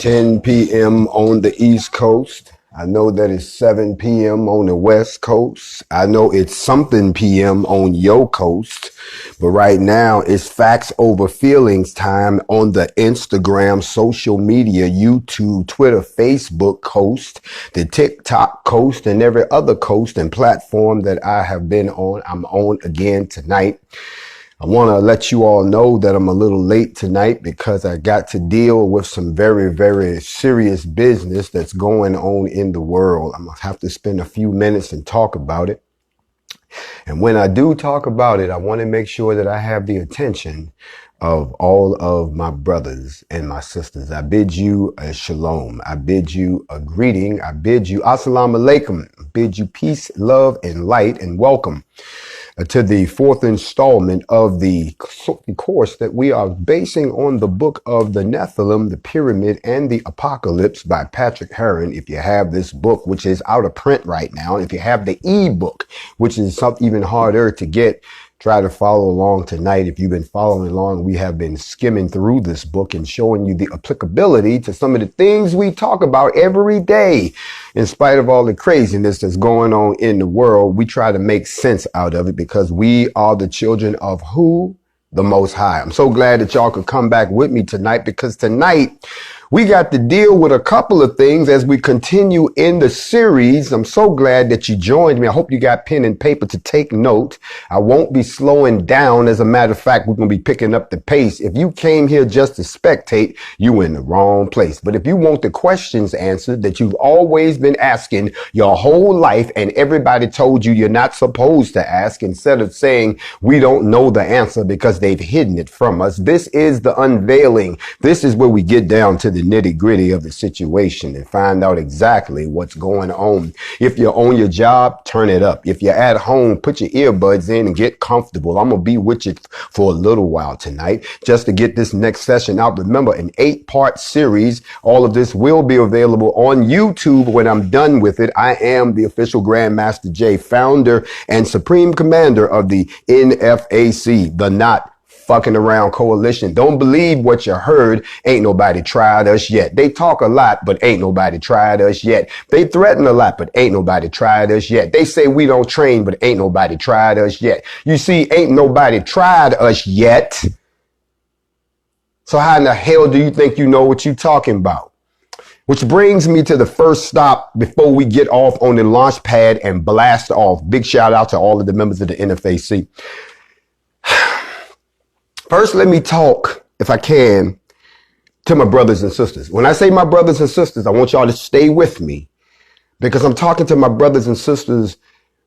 10 p.m. on the East Coast. I know that it's 7 p.m. on the West Coast. I know it's something p.m. on your coast. But right now it's Factz Ova Feelingz time on the Instagram, social media, YouTube, Twitter, Facebook coast, the TikTok coast, and every other coast and platform that I have been on. I'm on again tonight. I want to let you all know that I'm a little late tonight because I got to deal with some very, very serious business that's going on in the world. I'm going to have to spend a few minutes and talk about it. And when I do talk about it, I want to make sure that I have the attention of all of my brothers and my sisters. I bid you a shalom. I bid you a greeting. I bid you assalamu alaikum. I bid you peace, love, and light, and welcome to the fourth installment of the course that we are basing on the book of the Nephilim, the Pyramid, and the Apocalypse by Patrick Heron. If you have this book, which is out of print right now, and if you have the e-book, which is something even harder to get, try to follow along tonight. If you've been following along, we have been skimming through this book and showing you the applicability to some of the things we talk about every day. In spite of all the craziness that's going on in the world, we try to make sense out of it because we are the children of who? The Most High. I'm so glad that y'all could come back with me tonight because tonight we got to deal with a couple of things as we continue in the series. I'm so glad that you joined me. I hope you got pen and paper to take note. I won't be slowing down. As a matter of fact, we're going to be picking up the pace. If you came here just to spectate, you in the wrong place. But if you want the questions answered that you've always been asking your whole life and everybody told you you're not supposed to ask, instead of saying we don't know the answer because they've hidden it from us, this is the unveiling. This is where we get down to the the nitty gritty of the situation and find out exactly what's going on. If you're on your job, turn it up. If you're at home, put your earbuds in and get comfortable. I'm going to be with you for a little while tonight just to get this next session out. Remember, an 8-part series. All of this will be available on YouTube when I'm done with it. I am the official Grandmaster Jay, founder and supreme commander of the NFAC, the Not Fucking Around Coalition. Don't believe what you heard. Ain't nobody tried us yet. They talk a lot, but ain't nobody tried us yet. They threaten a lot, but ain't nobody tried us yet. They say we don't train, but ain't nobody tried us yet. You see, ain't nobody tried us yet. So how in the hell do you think you know what you're talking about? Which brings me to the first stop before we get off on the launch pad and blast off. Big shout out to all of the members of the NFAC. First, let me talk, if I can, to my brothers and sisters. When I say my brothers and sisters, I want y'all to stay with me because I'm talking to my brothers and sisters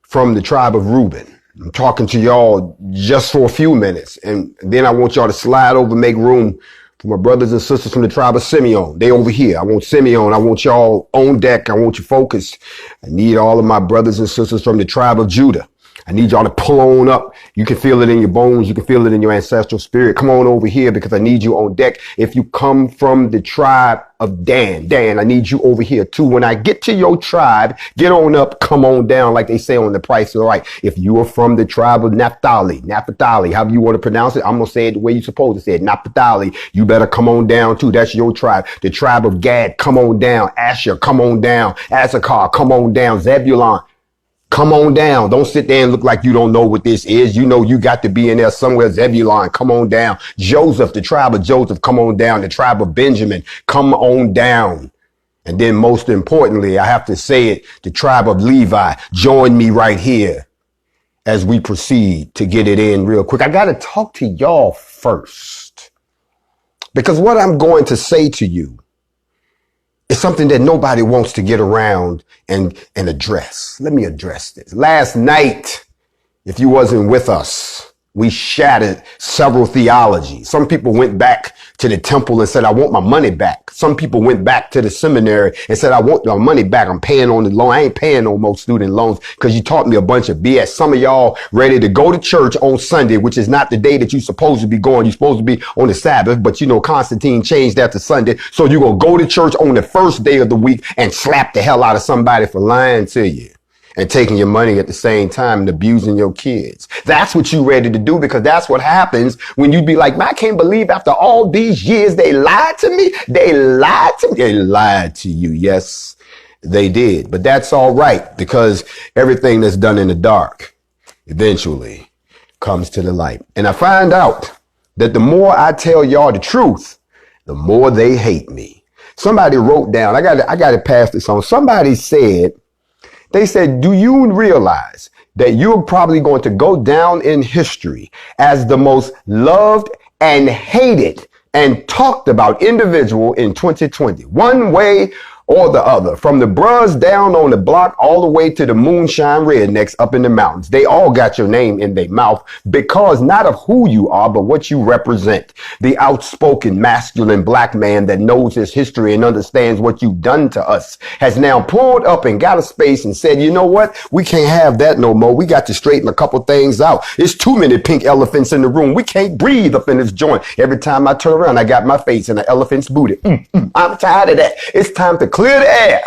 from the tribe of Reuben. I'm talking to y'all just for a few minutes, and then I want y'all to slide over, make room for my brothers and sisters from the tribe of Simeon. They over here. I want Simeon. I want y'all on deck. I want you focused. I need all of my brothers and sisters from the tribe of Judah. I need y'all to pull on up. You can feel it in your bones. You can feel it in your ancestral spirit. Come on over here because I need you on deck. If you come from the tribe of Dan, I need you over here too. When I get to your tribe, get on up, come on down, like they say on The Price is Right. If you are from the tribe of Naphtali, however you want to pronounce it, I'm going to say it the way you're supposed to say it, Naphtali. You better come on down too. That's your tribe. The tribe of Gad, come on down. Asher, come on down. Issachar, come on down. Zebulun, come on down. Don't sit there and look like you don't know what this is. You know you got to be in there somewhere. Zebulun, come on down. Joseph, the tribe of Joseph, come on down. The tribe of Benjamin, come on down. And then most importantly, I have to say it, the tribe of Levi, join me right here as we proceed to get it in real quick. I got to talk to y'all first because what I'm going to say to you, it's something that nobody wants to get around and address. Let me address this. Last night, if you wasn't with us, we shattered several theologies. Some people went back to the temple and said, I want my money back. Some people went back to the seminary and said, I want my money back. I'm paying on the loan. I ain't paying no more student loans because you taught me a bunch of BS. Some of y'all ready to go to church on Sunday, which is not the day that you're supposed to be going. You're supposed to be on the Sabbath, but you know, Constantine changed that to Sunday. So you're going to go to church on the first day of the week and slap the hell out of somebody for lying to you and taking your money at the same time and abusing your kids. That's what you ready to do because that's what happens when you be like, man, I can't believe after all these years they lied to me. They lied to me. They lied to you. Yes, they did. But that's all right because everything that's done in the dark eventually comes to the light. And I find out that the more I tell y'all the truth, the more they hate me. Somebody wrote down, I got to pass this on. Somebody said, they said, do you realize that you're probably going to go down in history as the most loved and hated and talked about individual in 2020, one way or the other, from the bros down on the block all the way to the moonshine rednecks up in the mountains. They all got your name in their mouth because not of who you are, but what you represent. The outspoken, masculine black man that knows his history and understands what you've done to us has now pulled up and got a space and said, you know what? We can't have that no more. We got to straighten a couple things out. It's too many pink elephants in the room. We can't breathe up in this joint. Every time I turn around, I got my face in an elephant's booty. I'm tired of that. It's time to clear the air.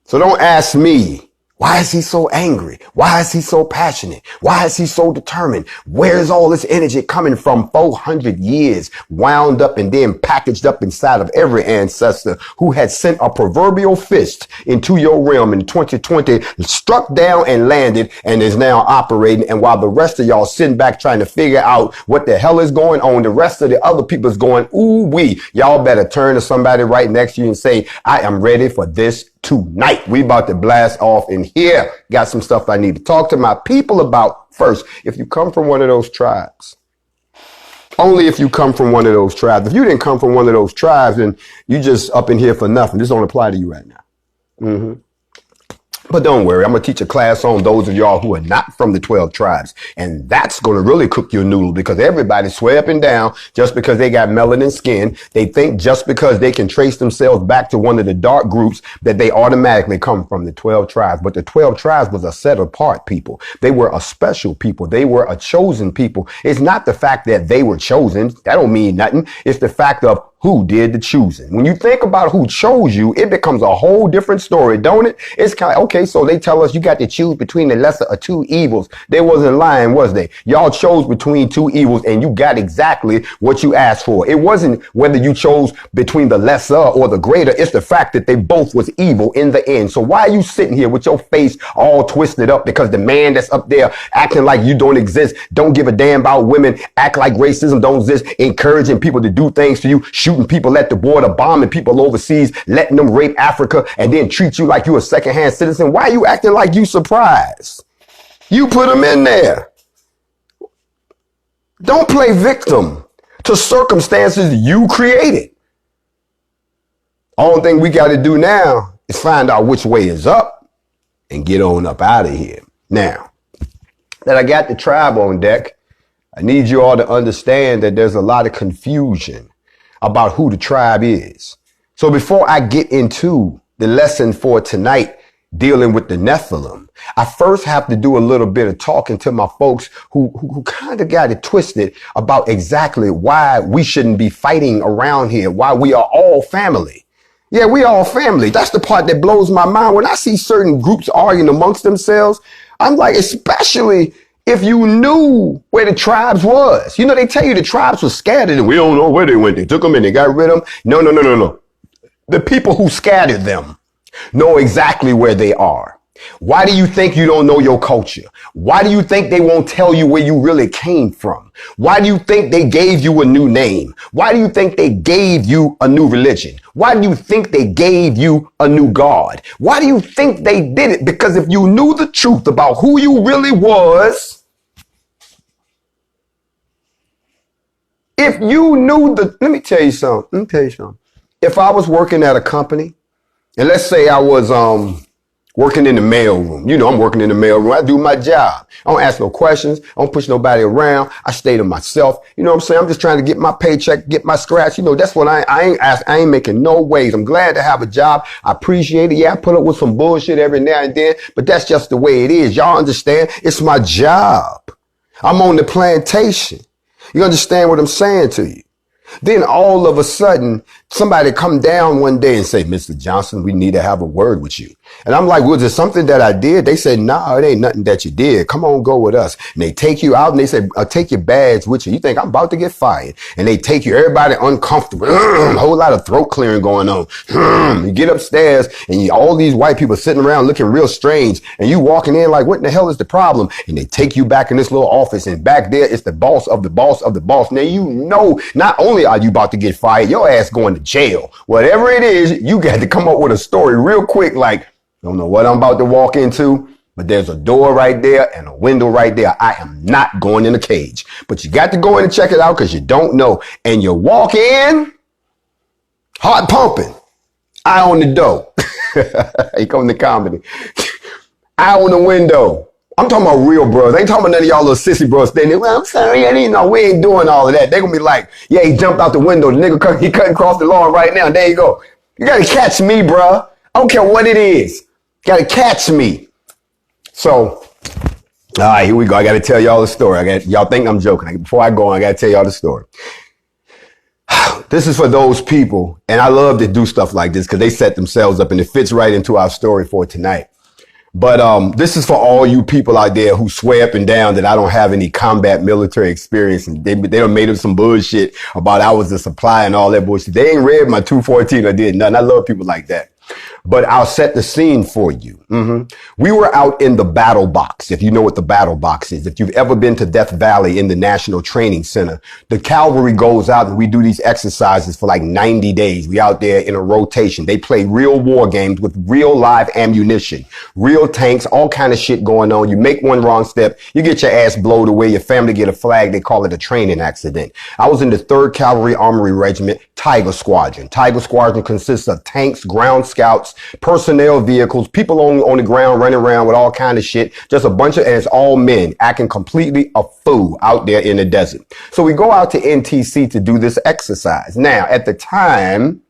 So don't ask me, why is he so angry? Why is he so passionate? Why is he so determined? Where is all this energy coming from? 400 years wound up and then packaged up inside of every ancestor who had sent a proverbial fist into your realm in 2020, struck down and landed and is now operating. And while the rest of y'all sitting back trying to figure out what the hell is going on, the rest of the other people is going, ooh wee. Y'all better turn to somebody right next to you and say, I am ready for this tonight. We about to blast off in here. Got some stuff I need to talk to my people about first. If you come from one of those tribes, only if you come from one of those tribes. If you didn't come from one of those tribes, then you just up in here for nothing. This don't apply to you right now. But don't worry, I'm going to teach a class on those of y'all who are not from the 12 tribes. And that's going to really cook your noodle, because everybody swear up and down just because they got melanin skin. They think just because they can trace themselves back to one of the dark groups that they automatically come from the 12 tribes. But the 12 tribes was a set apart people. They were a special people. They were a chosen people. It's not the fact that they were chosen. That don't mean nothing. It's the fact of who did the choosing. When you think about who chose you, it becomes a whole different story, don't it? It's kind of, okay, so they tell us you got to choose between the lesser of two evils. They wasn't lying, was they? Y'all chose between two evils and you got exactly what you asked for. It wasn't whether you chose between the lesser or the greater. It's the fact that they both was evil in the end. So why are you sitting here with your face all twisted up because the man that's up there acting like you don't exist, don't give a damn about women, act like racism don't exist, encouraging people to do things to you, shooting people at the border, bombing people overseas, letting them rape Africa, and then treat you like you a secondhand citizen? Why are you acting like you surprised? You put them in there. Don't play victim to circumstances you created. Only thing we got to do now is find out which way is up and get on up out of here. Now that I got the tribe on deck, I need you all to understand that there's a lot of confusion about who the tribe is. So before I get into the lesson for tonight, dealing with the Nephilim, I first have to do a little bit of talking to my folks who kind of got it twisted about exactly why we shouldn't be fighting around here, why we are all family. Yeah, we all family. That's the part that blows my mind. When I see certain groups arguing amongst themselves, I'm like, especially if you knew where the tribes was. You know, they tell you the tribes were scattered and we don't know where they went. They took them and they got rid of them. No. The people who scattered them know exactly where they are. Why do you think you don't know your culture? Why do you think they won't tell you where you really came from? Why do you think they gave you a new name? Why do you think they gave you a new religion? Why do you think they gave you a new God? Why do you think they did it? Because if you knew the truth about who you really was, if you knew let me tell you something. If I was working at a company, and let's say I was working in the mail room. You know, I'm working in the mail room. I do my job. I don't ask no questions. I don't push nobody around. I stay to myself. You know what I'm saying? I'm just trying to get my paycheck, get my scratch. You know, that's what I ain't making no waves. I'm glad to have a job. I appreciate it. Yeah, I put up with some bullshit every now and then, but that's just the way it is. Y'all understand? It's my job. I'm on the plantation. You understand what I'm saying to you? Then all of a sudden, somebody come down one day and say, Mr. Johnson, we need to have a word with you. And I'm like, was it something that I did? They said, no, it ain't nothing that you did. Come on, go with us. And they take you out and they say, take your badge with you. You think I'm about to get fired. And they take you, everybody uncomfortable, a whole lot of throat clearing going on. You get upstairs and all these white people sitting around looking real strange. And you walking in like, what in the hell is the problem? And they take you back in this little office. And back there, it's the boss of the boss of the boss. Now, you know, not only are you about to get fired, your ass going to jail. Whatever it is, you got to come up with a story real quick. Like, I don't know what I'm about to walk into, but there's a door right there and a window right there. I am not going in a cage, but you got to go in and check it out because you don't know. And you walk in, heart pumping, eye on the door. Here come the comedy. Eye on the window. I'm talking about real bros. I ain't talking about none of y'all little sissy bros standing there. Well, I'm sorry, I didn't know we ain't doing all of that. They're going to be like, yeah, he jumped out the window. The nigga, he cutting across the lawn right now. There you go. You got to catch me, bruh. I don't care what it is. You got to catch me. So, all right, here we go. I got to tell y'all the story. Y'all think I'm joking. Before I go on, I got to tell y'all the story. This is for those people, and I love to do stuff like this because they set themselves up and it fits right into our story for tonight. But this is for all you people out there who swear up and down that I don't have any combat military experience. And they done made up some bullshit about I was the supply and all that bullshit. They ain't read my 214 or did nothing. I love people like that. But I'll set the scene for you. We were out in the battle box, if you know what the battle box is. If you've ever been to Death Valley in the National Training Center, the cavalry goes out and we do these exercises for like 90 days. We out there in a rotation. They play real war games with real live ammunition, real tanks, all kind of shit going on. You make one wrong step, you get your ass blowed away. Your family get a flag. They call it a training accident. I was in the 3rd Cavalry Armory Regiment, Tiger Squadron. Tiger Squadron consists of tanks, ground scouts, personnel vehicles, people on the ground running around with all kind of shit. Just a bunch of, and it's all men acting completely a fool out there in the desert. So we go out to NTC to do this exercise. Now, at the time,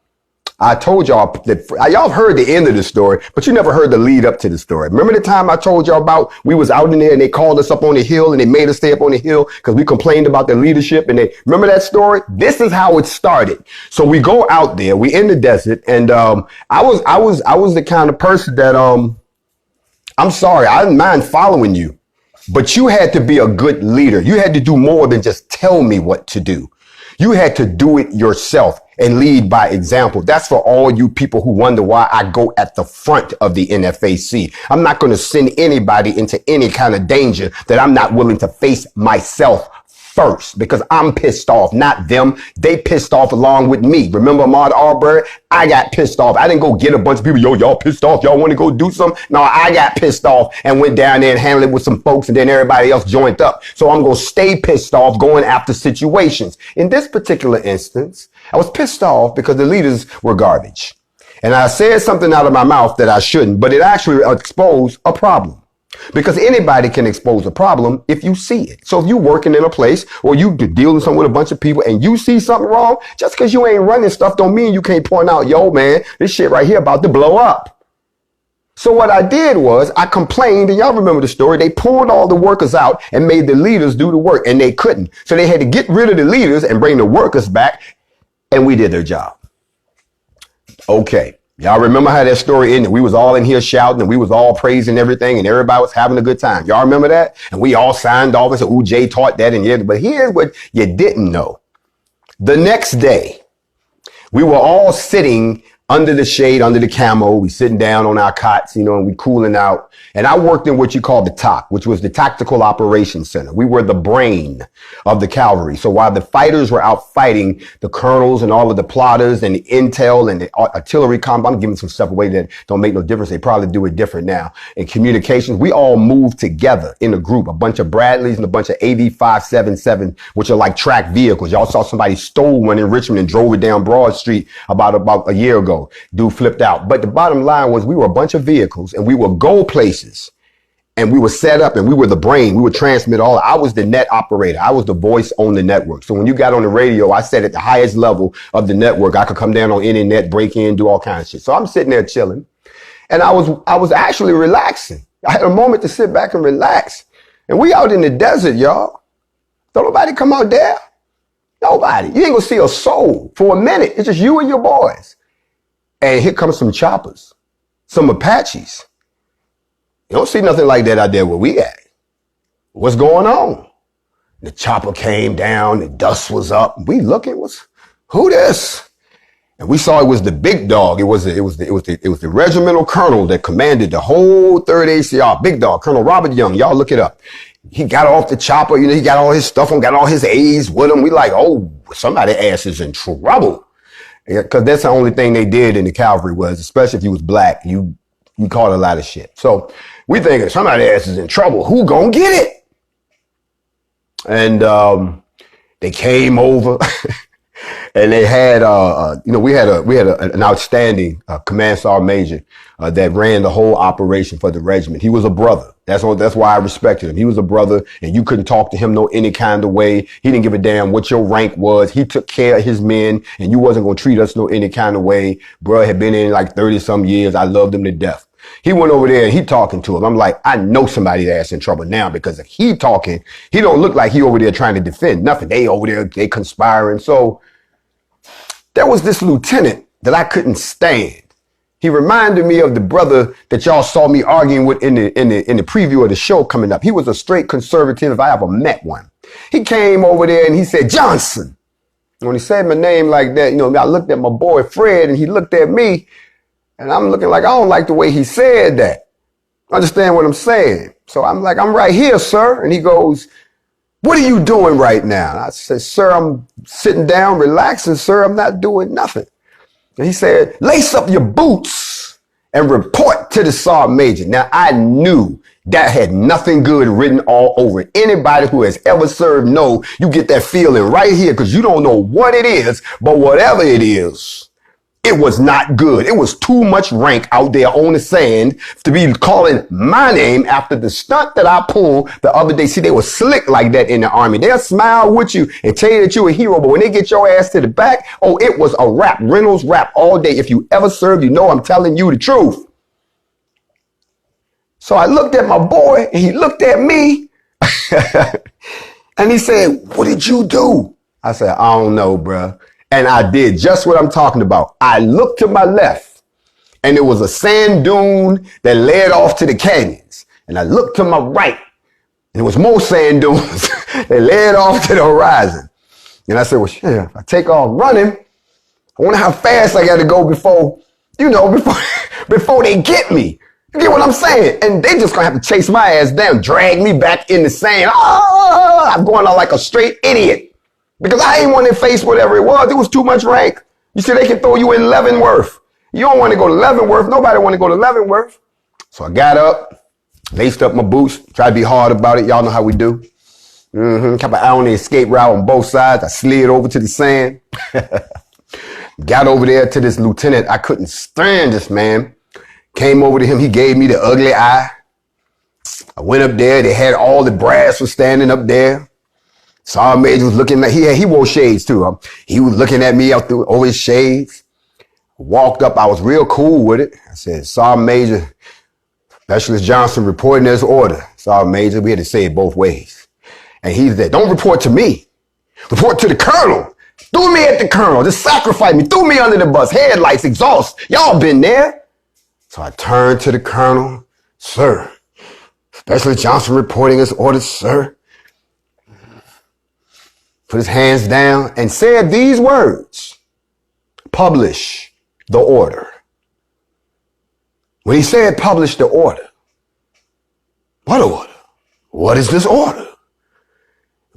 I told y'all that y'all heard the end of the story, but you never heard the lead up to the story. Remember the time I told y'all about we was out in there and they called us up on the hill and they made us stay up on the hill because we complained about the leadership, and they remember that story? This is how it started. So we go out there, we in the desert, and I was the kind of person that I'm sorry, I didn't mind following you, but you had to be a good leader. You had to do more than just tell me what to do. You had to do it yourself and lead by example. That's for all you people who wonder why I go at the front of the NFAC. I'm not going to send anybody into any kind of danger that I'm not willing to face myself first, because I'm pissed off, not them. They pissed off along with me. Remember Ahmaud Arbery? I got pissed off. I didn't go get a bunch of people. Yo, y'all pissed off. Y'all want to go do something? No, I got pissed off and went down there and handled it with some folks, and then everybody else joined up. So I'm going to stay pissed off going after situations. In this particular instance, I was pissed off because the leaders were garbage. And I said something out of my mouth that I shouldn't, but it actually exposed a problem. Because anybody can expose a problem if you see it. So if you're working in a place or you dealing with a bunch of people and you see something wrong, just because you ain't running stuff don't mean you can't point out, yo, man, this shit right here about to blow up. So what I did was I complained, and y'all remember the story. They pulled all the workers out and made the leaders do the work, and they couldn't. So they had to get rid of the leaders and bring the workers back, and we did their job. Okay. Y'all remember how that story ended? We was all in here shouting and we was all praising everything and everybody was having a good time. Y'all remember that? And we all signed off and said, ooh, Jay taught that. And yeah, but here's what you didn't know. The next day, we were all sitting under the shade, under the camo. We sitting down on our cots, and we cooling out. And I worked in what you call the TOC, which was the Tactical Operations Center. We were the brain of the cavalry. So while the fighters were out fighting, the colonels and all of the plotters and the intel and the artillery combat, I'm giving some stuff away that don't make no difference. They probably do it different now. In communications, we all moved together in a group, a bunch of Bradleys and a bunch of AV-577, which are like track vehicles. Y'all saw somebody stole one in Richmond and drove it down Broad Street about a year ago. Dude flipped out. But the bottom line was we were a bunch of vehicles and we would go places and we were set up and we were the brain. We would transmit all. I was the net operator. I was the voice on the network. So when you got on the radio, I said at the highest level of the network, I could come down on internet, break in, do all kinds of shit. So I'm sitting there chilling and I was actually relaxing. I had a moment to sit back and relax. And we out in the desert, y'all. Don't nobody come out there. Nobody. You ain't gonna see a soul for a minute. It's just you and your boys. And here comes some choppers, some Apaches. You don't see nothing like that out there where we at. What's going on? The chopper came down, the dust was up. We looking, who this? And we saw it was the big dog. It was the regimental colonel that commanded the whole 3rd ACR. Big dog, Colonel Robert Young. Y'all look it up. He got off the chopper. He got all his stuff on, got all his A's with him. We like, oh, somebody's ass is in trouble. Because that's the only thing they did in the cavalry was, especially if you was black, you caught a lot of shit. So we thinking somebody's ass is in trouble. Who gonna get it? And they came over and they had, we had an outstanding command sergeant major that ran the whole operation for the regiment. He was a brother. That's why I respected him. He was a brother and you couldn't talk to him no any kind of way. He didn't give a damn what your rank was. He took care of his men and you wasn't going to treat us no any kind of way. Bruh had been in like 30 some years. I loved him to death. He went over there and he talking to him. I'm like, I know somebody's ass in trouble now because if he talking, he don't look like he over there trying to defend nothing. They over there, they conspiring. So there was this lieutenant that I couldn't stand. He reminded me of the brother that y'all saw me arguing with in the preview of the show coming up. He was a straight conservative if I ever met one. He came over there and he said, Johnson. When he said my name like that, I looked at my boy Fred and he looked at me and I'm looking like, I don't like the way he said that. Understand what I'm saying? So I'm like, I'm right here, sir. And he goes, what are you doing right now? And I said, sir, I'm sitting down, relaxing, sir. I'm not doing nothing. And he said, lace up your boots and report to the sergeant major. Now, I knew that had nothing good written all over it. Anybody who has ever served you get that feeling right here because you don't know what it is, but whatever it is, It was not good. It was too much rank out there on the sand to be calling my name after the stunt that I pulled the other day. See, they were slick like that in the Army. They'll smile with you and tell you that you're a hero, but when they get your ass to the back, oh, it was a rap, Reynolds rap all day. If you ever served, you know I'm telling you the truth. So I looked at my boy and he looked at me and he said, what did you do? I said, I don't know, bruh. And I did just what I'm talking about. I looked to my left and it was a sand dune that led off to the canyons. And I looked to my right and there was more sand dunes that led off to the horizon. And I said, well, shit, if I take off running, I wonder how fast I got to go before they get me. You get what I'm saying? And they just gonna have to chase my ass down, drag me back in the sand. Oh, I'm going out like a straight idiot because I ain't want to face whatever it was. It was too much rank. You see, they can throw you in Leavenworth. You don't want to go to Leavenworth. Nobody want to go to Leavenworth. So I got up, laced up my boots, tried to be hard about it. Y'all know how we do. Kept an eye on the escape route on both sides. I slid over to the sand. Got over there to this lieutenant. I couldn't stand this man. Came over to him. He gave me the ugly eye. I went up there. They had all the brass was standing up there. Sergeant Major was looking at, he wore shades too. He was looking at me out over his shades. Walked up. I was real cool with it. I said, Sergeant Major, Specialist Johnson reporting this order. Sergeant Major, we had to say it both ways. And he said, don't report to me. Report to the colonel. Threw me at the colonel. Just sacrificed me. Threw me under the bus. Headlights, exhaust. Y'all been there. So I turned to the colonel. Sir, Specialist Johnson reporting his orders, sir. Put his hands down and said these words. Publish the order. When he said publish the order, what order? What is this order?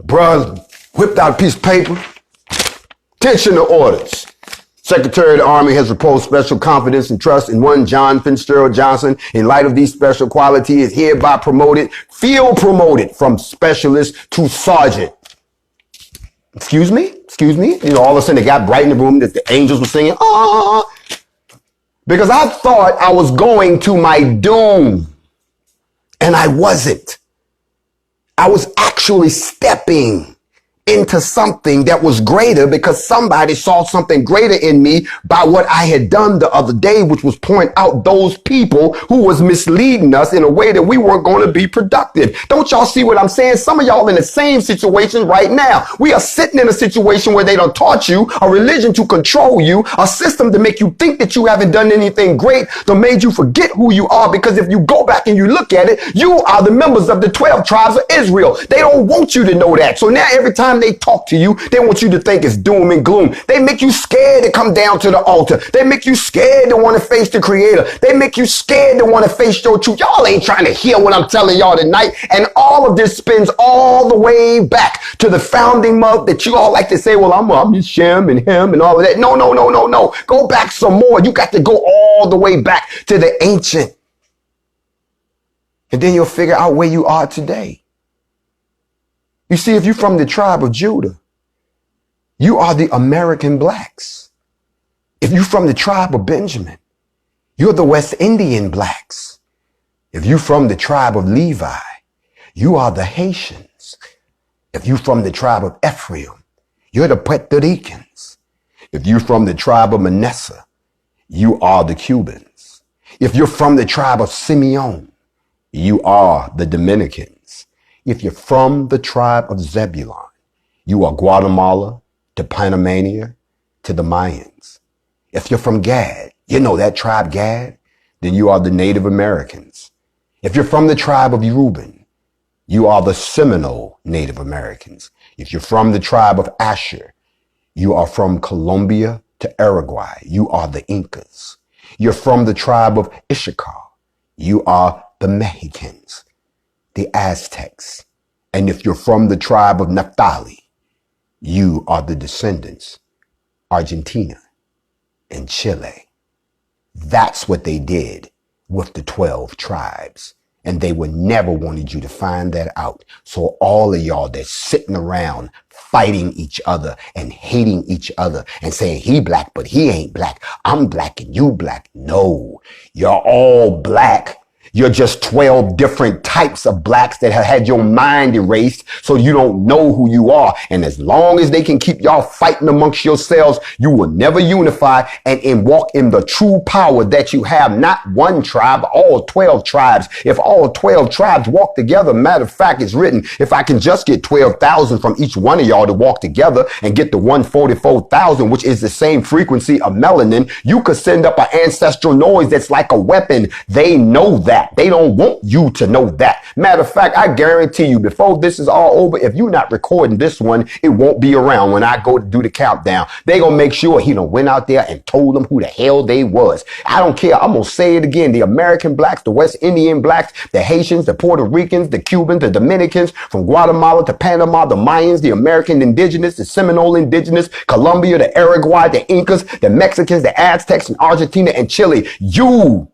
Bruh whipped out a piece of paper. Attention to orders. Secretary of the Army has reposed special confidence and trust in one John Fitzgerald Johnson. In light of these special qualities, is hereby promoted, field promoted from specialist to sergeant. Excuse me? You know, all of a sudden it got bright in the room that the angels were singing. Because I thought I was going to my doom. And I wasn't. I was actually stepping into something that was greater because somebody saw something greater in me by what I had done the other day, which was point out those people who was misleading us in a way that we weren't going to be productive. Don't y'all see what I'm saying? Some of y'all in the same situation right now. We are sitting in a situation where they done taught you a religion to control you, a system to make you think that you haven't done anything great, that made you forget who you are. Because if you go back and you look at it, you are the members of the 12 tribes of Israel. They don't want you to know that. So now every time they talk to you, they want you to think it's doom and gloom. They make you scared to come down to the altar. They make you scared to want to face the Creator. They make you scared to want to face your truth. Y'all ain't trying to hear what I'm telling y'all tonight. And all of this spins all the way back to the founding mother that you all like to say, well, I'm just Shem and him and all of that. No. Go back some more. You got to go all the way back to the ancient. And then you'll figure out where you are today. You see, if you're from the tribe of Judah, you are the American blacks. If you're from the tribe of Benjamin, you're the West Indian blacks. If you're from the tribe of Levi, you are the Haitians. If you're from the tribe of Ephraim, you're the Puerto Ricans. If you're from the tribe of Manasseh, you are the Cubans. If you're from the tribe of Simeon, you are the Dominicans. If you're from the tribe of Zebulon, you are Guatemala to Panamania to the Mayans. If you're from Gad, you know that tribe Gad, then you are the Native Americans. If you're from the tribe of Reuben, you are the Seminole Native Americans. If you're from the tribe of Asher, you are from Colombia to Uruguay. You are the Incas. You're from the tribe of Issachar. You are the Mexicans, the Aztecs. And if you're from the tribe of Naphtali, you are the descendants, Argentina and Chile. That's what they did with the 12 tribes. And they would never wanted you to find that out. So all of y'all that's sitting around fighting each other and hating each other and saying he black, but he ain't black. I'm black and you black. No, you're all black. You're just 12 different types of blacks that have had your mind erased so you don't know who you are. And as long as they can keep y'all fighting amongst yourselves, you will never unify and walk in the true power that you have. Not one tribe, all 12 tribes. If all 12 tribes walk together, matter of fact, it's written, if I can just get 12,000 from each one of y'all to walk together and get the 144,000, which is the same frequency of melanin, you could send up an ancestral noise that's like a weapon. They know that. They don't want you to know that. Matter of fact, I guarantee you before this is all over, if you're not recording this one, it won't be around when I go to do the countdown. They gonna make sure he done went out there and told them who the hell they was. I don't care. I'm gonna say it again. The American blacks, the West Indian blacks, the Haitians, the Puerto Ricans, the Cubans, the Dominicans, from Guatemala to Panama, the Mayans, the American indigenous, the Seminole indigenous, Colombia, the Uruguay, the Incas, the Mexicans, the Aztecs, and Argentina and Chile. You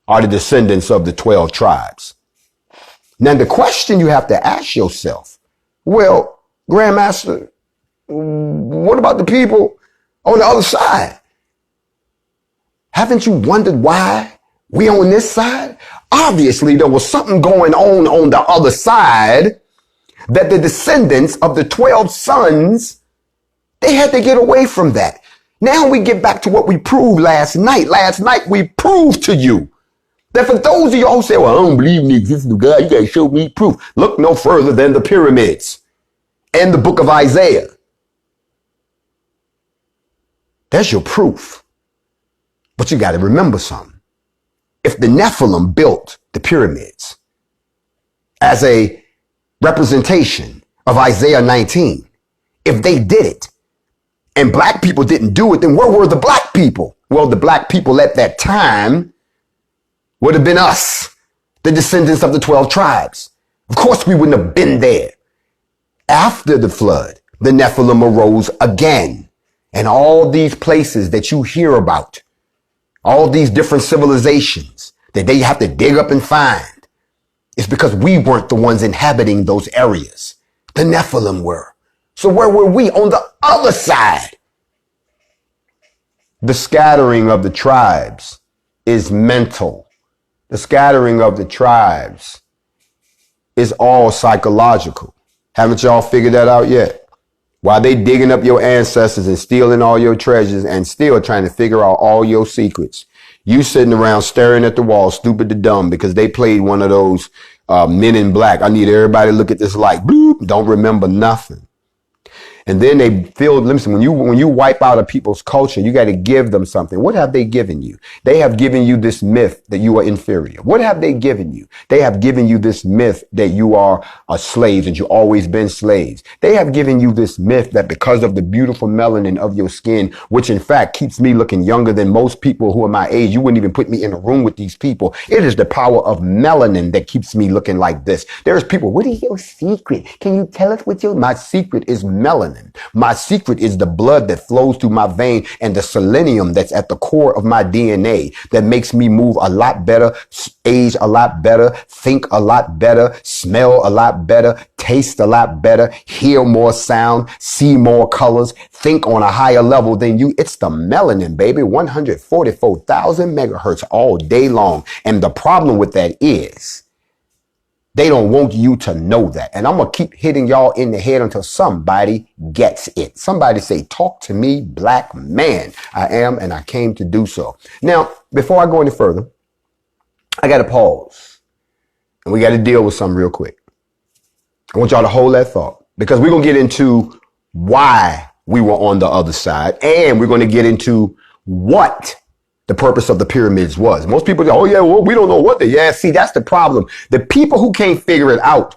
are the descendants of the 12 tribes. Now, the question you have to ask yourself, well, Grandmaster, what about the people on the other side? Haven't you wondered why we on this side? Obviously, there was something going on the other side that the descendants of the 12 sons, they had to get away from that. Now we get back to what we proved last night. Last night, we proved to you that for those of y'all who say, well, I don't believe in the existence of God, you got to show me proof. Look no further than the pyramids and the book of Isaiah. That's your proof. But you got to remember something. If the Nephilim built the pyramids as a representation of Isaiah 19, if they did it and black people didn't do it, then where were the black people? Well, the black people at that time would have been us, the descendants of the 12 tribes. Of course, we wouldn't have been there. After the flood, the Nephilim arose again. And all these places that you hear about, all these different civilizations that they have to dig up and find, it's because we weren't the ones inhabiting those areas. The Nephilim were. So where were we? On the other side. The scattering of the tribes is mental. The scattering of the tribes is all psychological. Haven't y'all figured that out yet? While they digging up your ancestors and stealing all your treasures and still trying to figure out all your secrets, you sitting around staring at the wall, stupid to dumb, because they played one of those Men in Black. I need everybody to look at this light. Bloop, don't remember nothing. And then they feel, listen, when you wipe out a people's culture, you got to give them something. What have they given you? They have given you this myth that you are inferior. What have they given you? They have given you this myth that you are a slave, that you've always been slaves. They have given you this myth that because of the beautiful melanin of your skin, which in fact keeps me looking younger than most people who are my age, you wouldn't even put me in a room with these people. It is the power of melanin that keeps me looking like this. There's people, what is your secret? Can you tell us what my secret is? Melanin. My secret is the blood that flows through my vein and the selenium that's at the core of my DNA that makes me move a lot better, age a lot better, think a lot better, smell a lot better, taste a lot better, hear more sound, see more colors, think on a higher level than you. It's the melanin, baby. 144,000 megahertz all day long. And the problem with that is they don't want you to know that. And I'm going to keep hitting y'all in the head until somebody gets it. Somebody say, talk to me, black man. I am, and I came to do so. Now, before I go any further, I got to pause. And we got to deal with something real quick. I want y'all to hold that thought, because we're going to get into why we were on the other side. And we're going to get into what the purpose of the pyramids was. Most people go, oh yeah, well, we don't know what see, that's the problem. The people who can't figure it out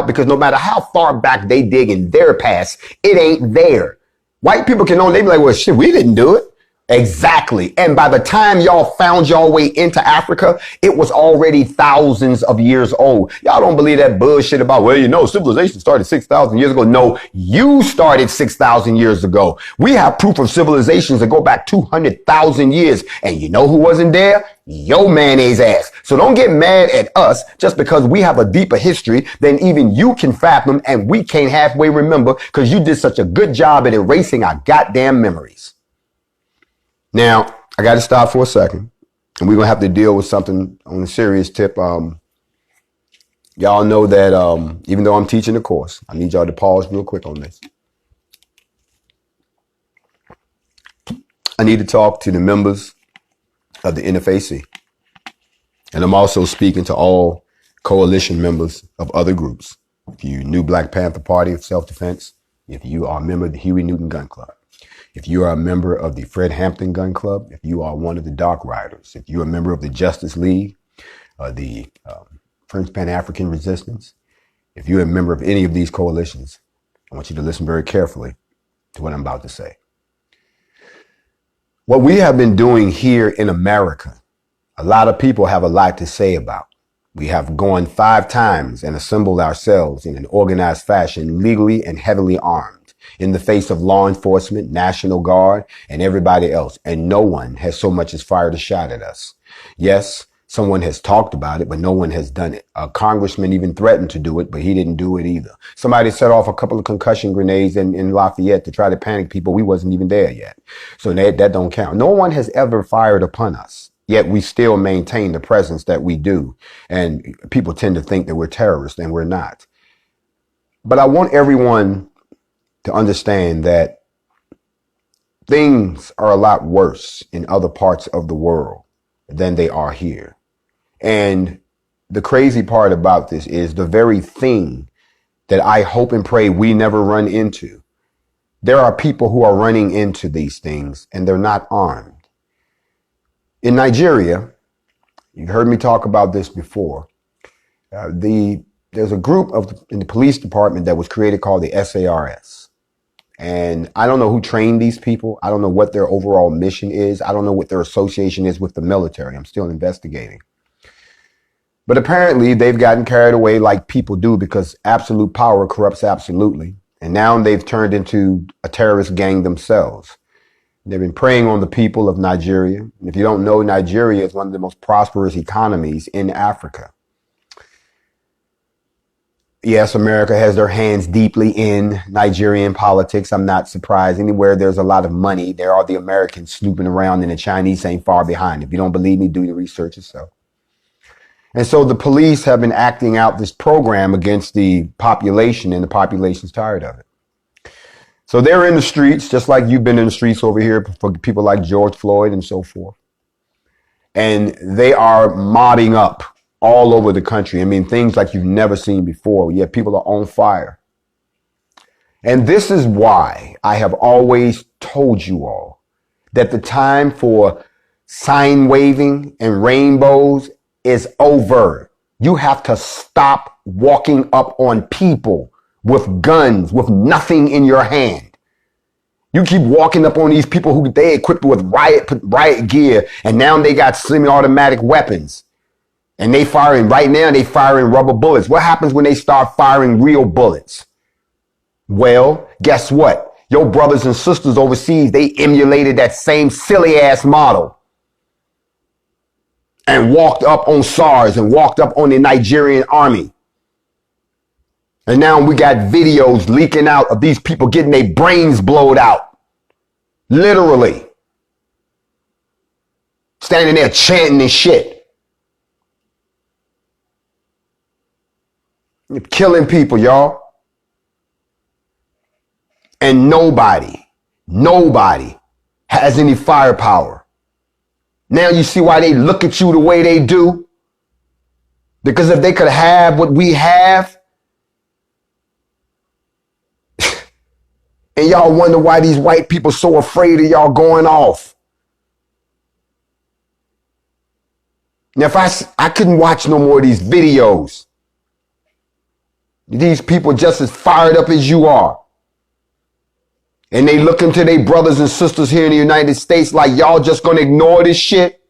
because no matter how far back they dig in their past, it ain't there. White people can know, they be like, well, shit, we didn't do it. Exactly. And by the time y'all found your way into Africa, it was already thousands of years old. Y'all don't believe that bullshit about, well, you know, civilization started 6,000 years ago. No, you started 6,000 years ago. We have proof of civilizations that go back 200,000 years. And you know who wasn't there? Yo mayonnaise ass. So don't get mad at us just because we have a deeper history than even you can fathom and we can't halfway remember because you did such a good job at erasing our goddamn memories. Now, I got to stop for a second, and we're going to have to deal with something on a serious tip. Y'all know that even though I'm teaching the course, I need y'all to pause real quick on this. I need to talk to the members of the NFAC, and I'm also speaking to all coalition members of other groups. If you New Black Panther Party of Self-Defense, if you are a member of the Huey Newton Gun Club, if you are a member of the Fred Hampton Gun Club, if you are one of the Dark Riders, if you're a member of the Justice League, the French Pan-African Resistance, if you're a member of any of these coalitions, I want you to listen very carefully to what I'm about to say. What we have been doing here in America, a lot of people have a lot to say about. We have gone 5 times and assembled ourselves in an organized fashion, legally and heavily armed, in the face of law enforcement, National Guard, and everybody else. And no one has so much as fired a shot at us. Yes, someone has talked about it, but no one has done it. A congressman even threatened to do it, but he didn't do it either. Somebody set off a couple of concussion grenades in Lafayette to try to panic people. We wasn't even there yet. So that don't count. No one has ever fired upon us. Yet we still maintain the presence that we do. And people tend to think that we're terrorists, and we're not. But I want everyone to understand that things are a lot worse in other parts of the world than they are here. And the crazy part about this is the very thing that I hope and pray we never run into. There are people who are running into these things and they're not armed. In Nigeria, you've heard me talk about this before. There's a group in the police department that was created called the SARS. And I don't know who trained these people. I don't know what their overall mission is. I don't know what their association is with the military. I'm still investigating. But apparently they've gotten carried away like people do because absolute power corrupts absolutely. And now they've turned into a terrorist gang themselves. They've been preying on the people of Nigeria. And if you don't know, Nigeria is one of the most prosperous economies in Africa. Yes, America has their hands deeply in Nigerian politics. I'm not surprised. Anywhere there's a lot of money, there are the Americans snooping around and the Chinese ain't far behind. If you don't believe me, do the research yourself. And so the police have been acting out this program against the population, and the population's tired of it. So they're in the streets, just like you've been in the streets over here for people like George Floyd and so forth. And they are modding up all over the country. I mean, things like you've never seen before. Yet people are on fire. And this is why I have always told you all that the time for sign waving and rainbows is over. You have to stop walking up on people with guns, with nothing in your hand. You keep walking up on these people who they equipped with riot gear, and now they got semi-automatic weapons. And they firing rubber bullets. What happens when they start firing real bullets? Well, guess what? Your brothers and sisters overseas, they emulated that same silly ass model and walked up on SARS and walked up on the Nigerian army. And now we got videos leaking out of these people getting their brains blowed out. Literally. Standing there chanting and shit. You're killing people, y'all. And nobody has any firepower. Now you see why they look at you the way they do? Because if they could have what we have, and y'all wonder why these white people so afraid of y'all going off. Now, if I couldn't watch no more of these videos. These people just as fired up as you are. And they looking to their brothers and sisters here in the United States like y'all just gonna ignore this shit.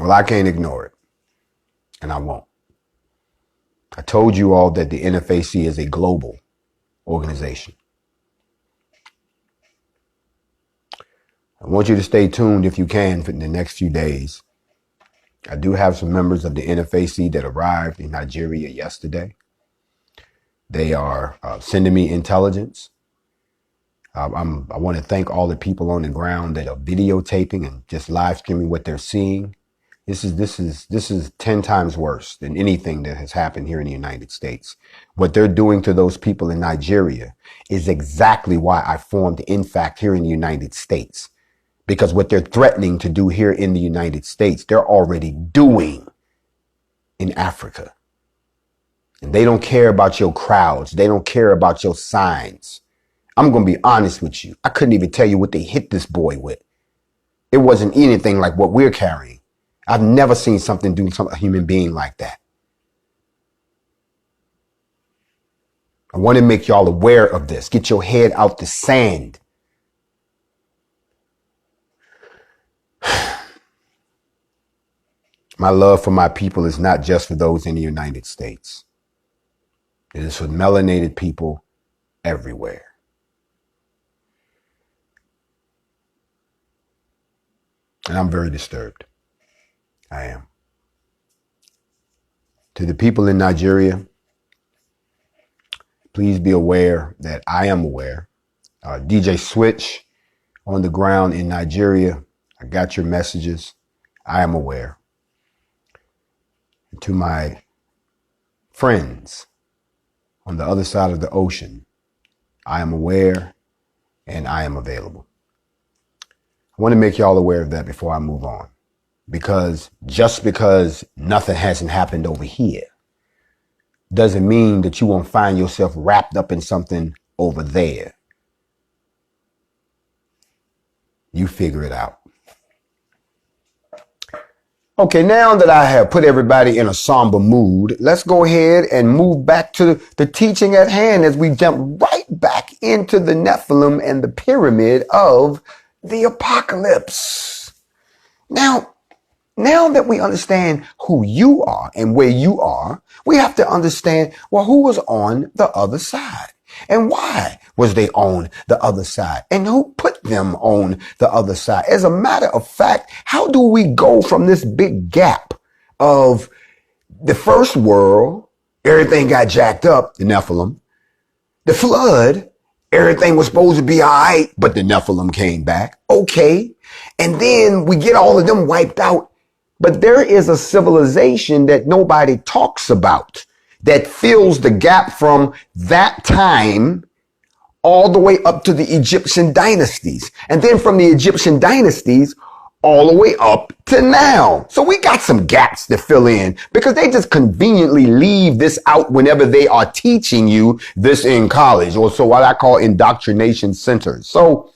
Well, I can't ignore it. And I won't. I told you all that the NFAC is a global organization. I want you to stay tuned if you can for the next few days. I do have some members of the NFAC that arrived in Nigeria yesterday. They are sending me intelligence. I want to thank all the people on the ground that are videotaping and just live streaming what they're seeing. This is 10 times worse than anything that has happened here in the United States. What they're doing to those people in Nigeria is exactly why I formed InFact here in the United States. Because what they're threatening to do here in the United States, they're already doing in Africa. And they don't care about your crowds. They don't care about your signs. I'm going to be honest with you. I couldn't even tell you what they hit this boy with. It wasn't anything like what we're carrying. I've never seen something do a human being like that. I want to make y'all aware of this. Get your head out the sand. My love for my people is not just for those in the United States. It is for melanated people everywhere. And I'm very disturbed. I am. To the people in Nigeria, please be aware that I am aware. DJ Switch on the ground in Nigeria, I got your messages. I am aware. And to my friends on the other side of the ocean, I am aware and I am available. I want to make y'all aware of that before I move on. Because just because nothing hasn't happened over here doesn't mean that you won't find yourself wrapped up in something over there. You figure it out. Okay, now that I have put everybody in a somber mood, let's go ahead and move back to the teaching at hand as we jump right back into the Nephilim and the pyramid of the apocalypse. Now that we understand who you are and where you are, we have to understand, well, who was on the other side and why was they on the other side and who put them on the other side. As a matter of fact, how do we go from this big gap of the first world, everything got jacked up, the Nephilim, the flood, everything was supposed to be all right, but the Nephilim came back. Okay. And then we get all of them wiped out. But there is a civilization that nobody talks about that fills the gap from that time all the way up to the Egyptian dynasties. And then from the Egyptian dynasties all the way up to now. So we got some gaps to fill in because they just conveniently leave this out whenever they are teaching you this in college, or so what I call indoctrination centers. So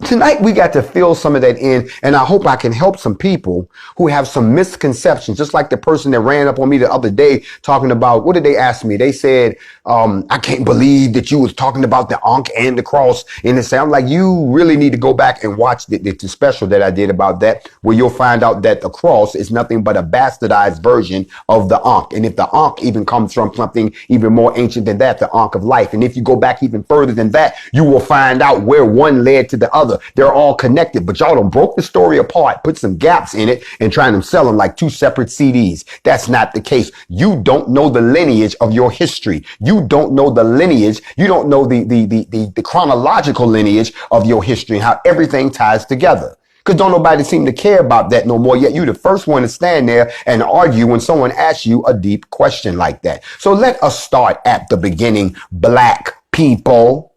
tonight we got to fill some of that in, and I hope I can help some people who have some misconceptions, just like the person that ran up on me the other day talking about, what did they ask me? They said, I can't believe that you was talking about the Ankh and the cross. And it sounds like you really need to go back and watch the special that I did about that, where you'll find out that the cross is nothing but a bastardized version of the Ankh. And if the Ankh even comes from something even more ancient than that, the Ankh of life. And if you go back even further than that, you will find out where one led to the other. They're all connected, but y'all done broke the story apart, put some gaps in it, and trying to sell them like two separate CDs. That's not the case. You don't know the lineage of your history. You don't know the lineage. You don't know the chronological lineage of your history and how everything ties together. Because don't nobody seem to care about that no more. Yet you the first one to stand there and argue when someone asks you a deep question like that. So let us start at the beginning, black people.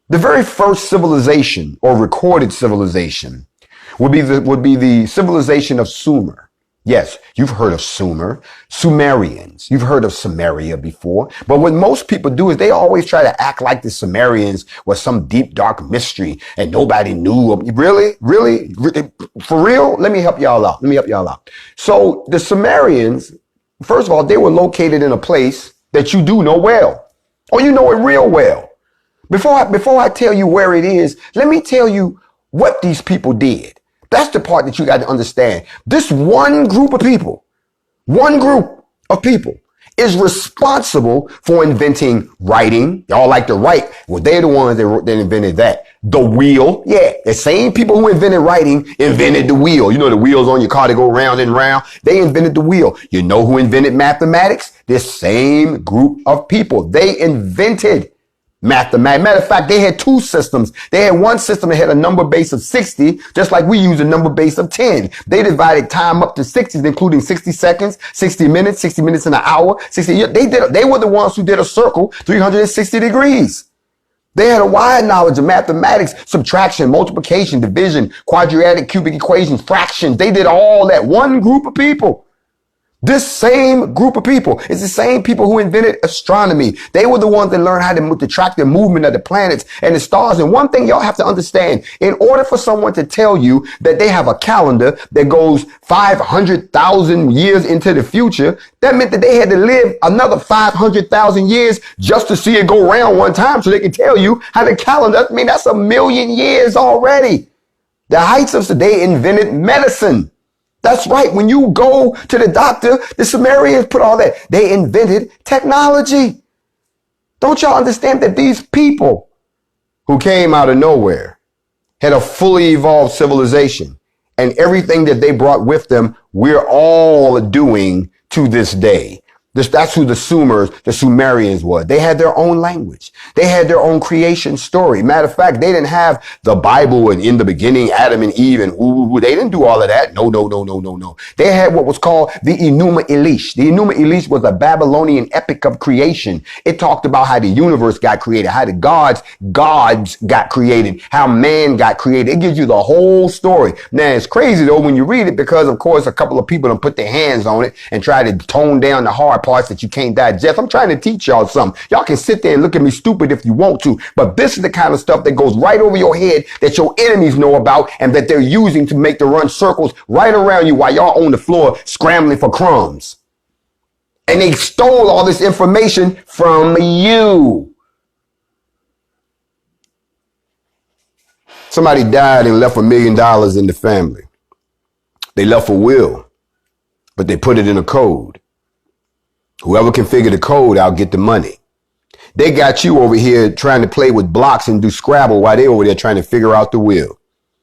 The very first civilization or recorded civilization would be the civilization of Sumer. Yes, you've heard of Sumerians. You've heard of Samaria before. But what most people do is they always try to act like the Sumerians was some deep, dark mystery and nobody knew. Really? Really? For real? Let me help y'all out. So the Sumerians, first of all, they were located in a place that you do know well, or you know it real well. Before I tell you where it is, let me tell you what these people did. That's the part that you got to understand. This one group of people is responsible for inventing writing. Y'all like to write. Well, they're the ones that invented that. The wheel. Yeah. The same people who invented writing invented the wheel. You know, the wheels on your car that go round and round. They invented the wheel. You know who invented mathematics? This same group of people. They invented mathematics. Matter of fact, they had two systems. They had one system that had a number base of 60, just like we use a number base of 10. They divided time up to 60s, including 60 seconds, 60 minutes in an hour, 60. They were the ones who did a circle 360 degrees. They had a wide knowledge of mathematics, subtraction, multiplication, division, quadratic, cubic equations, fractions. They did all that. One group of people. This same group of people is the same people who invented astronomy. They were the ones that learned how to track the movement of the planets and the stars. And one thing y'all have to understand, in order for someone to tell you that they have a calendar that goes 500,000 years into the future, that meant that they had to live another 500,000 years just to see it go round one time so they could tell you how the calendar, I mean, that's 1,000,000 years already. The heights of today invented medicine. That's right. When you go to the doctor, the Sumerians put all that. They invented technology. Don't y'all understand that these people who came out of nowhere had a fully evolved civilization, and everything that they brought with them, we're all doing to this day. That's who the Sumerians were. They had their own language. They had their own creation story. Matter of fact, they didn't have the Bible and in the beginning, Adam and Eve and they didn't do all of that. No. They had what was called the Enuma Elish. The Enuma Elish was a Babylonian epic of creation. It talked about how the universe got created, how the gods got created, how man got created. It gives you the whole story. Now, it's crazy though when you read it because, of course, a couple of people don't put their hands on it and try to tone down the hard parts that you can't digest. I'm trying to teach y'all something. Y'all can sit there and look at me stupid if you want to, but this is the kind of stuff that goes right over your head that your enemies know about and that they're using to make the run circles right around you while y'all on the floor scrambling for crumbs. And they stole all this information from you. Somebody died and left $1 million in the family. They left a will, but they put it in a code. Whoever can figure the code, I'll get the money. They got you over here trying to play with blocks and do Scrabble while they over there trying to figure out the will.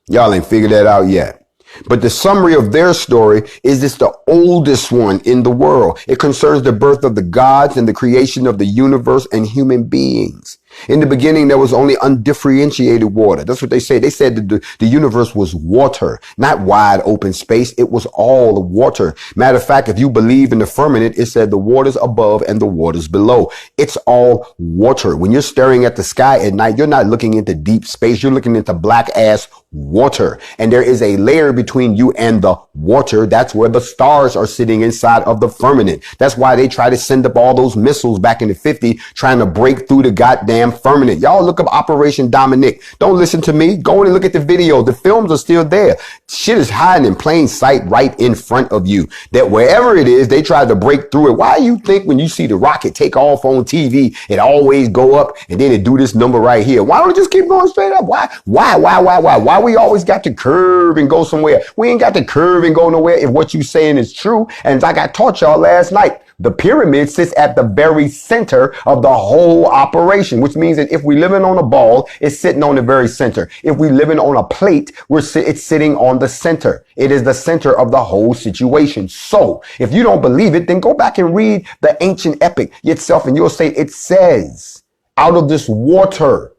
Y'all ain't figured that out yet. But the summary of their story is it's the oldest one in the world. It concerns the birth of the gods and the creation of the universe and human beings. In the beginning, there was only undifferentiated water. That's what they say. They said that the universe was water, not wide open space. It was all water. Matter of fact, if you believe in the firmament, it said the waters above and the waters below. It's all water. When you're staring at the sky at night, you're not looking into deep space. You're looking into black ass water. And there is a layer between you and the water. That's where the stars are sitting inside of the firmament. That's why they try to send up all those missiles back in the 50s trying to break through the goddamn firmament. Y'all look up Operation Dominic. Don't listen to me. Go in and look at the video. The films are still there. Shit is hiding in plain sight right in front of you. That wherever it is, they tried to break through it. Why do you think when you see the rocket take off on TV, it always go up and then it do this number right here? Why don't it just keep going straight up? Why we always got to curve and go somewhere? We ain't got to curve and go nowhere if what you saying is true. And like I taught y'all last night, the pyramid sits at the very center of the whole operation, which means that if we living on a ball, it's sitting on the very center. If we living on a plate, it's sitting on the center. It is the center of the whole situation. So if you don't believe it, then go back and read the ancient epic yourself and you'll say it says out of this water,